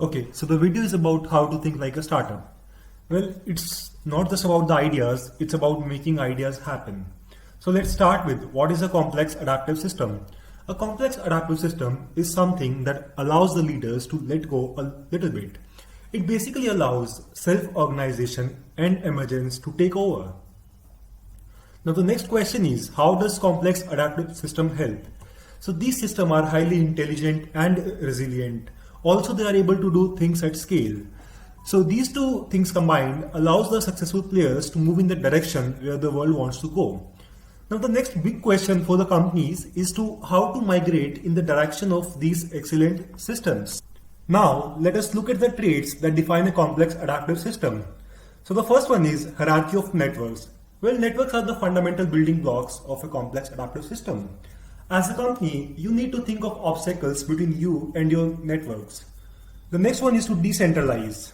Okay, so the video is about how to think like a startup. Well, it's not just about the ideas, it's about making ideas happen. So let's start with what is a complex adaptive system. A complex adaptive system is something that allows the leaders to let go a little bit. It basically allows self-organization and emergence to take over. Now the next question is, how does complex adaptive system help? So these systems are highly intelligent and resilient. Also they are able to do things at scale. So these two things combined allows the successful players to move in the direction where the world wants to go. Now the next big question for the companies is to how to migrate in the direction of these excellent systems. Now let us look at the traits that define a complex adaptive system. So the first one is hierarchy of networks. Well, networks are the fundamental building blocks of a complex adaptive system. As a company, you need to think of obstacles between you and your networks. The next one is to decentralize.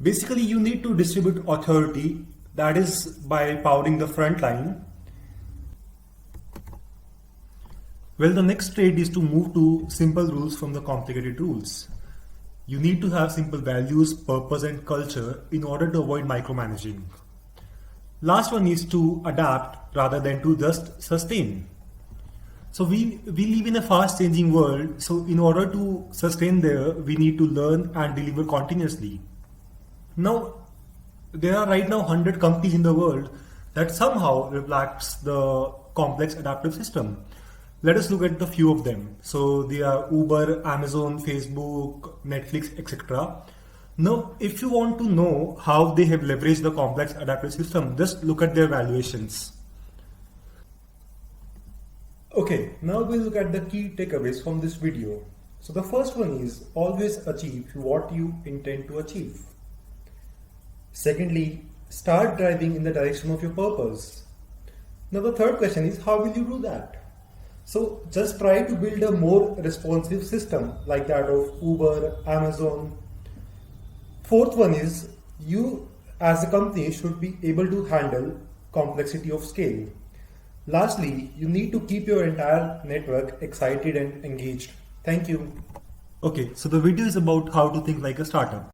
Basically, you need to distribute authority, that is by powering the front line. Well, the next trait is to move to simple rules from the complicated rules. You need to have simple values, purpose and culture in order to avoid micromanaging. Last one is to adapt rather than to just sustain. So we live in a fast changing world. So in order to sustain there, we need to learn and deliver continuously. Now, there are right now 100 companies in the world that somehow reflects the complex adaptive system. Let us look at the few of them. So they are Uber, Amazon, Facebook, Netflix, etc. Now, if you want to know how they have leveraged the complex adaptive system, just look at their valuations. Okay, now we'll look at the key takeaways from this video. So the first one is always achieve what you intend to achieve. Secondly, start driving in the direction of your purpose. Now the third question is, how will you do that? So just try to build a more responsive system like that of Uber, Amazon. Fourth one is, you as a company should be able to handle complexity of scale. Lastly, you need to keep your entire network excited and engaged. Thank you. Okay, so the video is about how to think like a startup.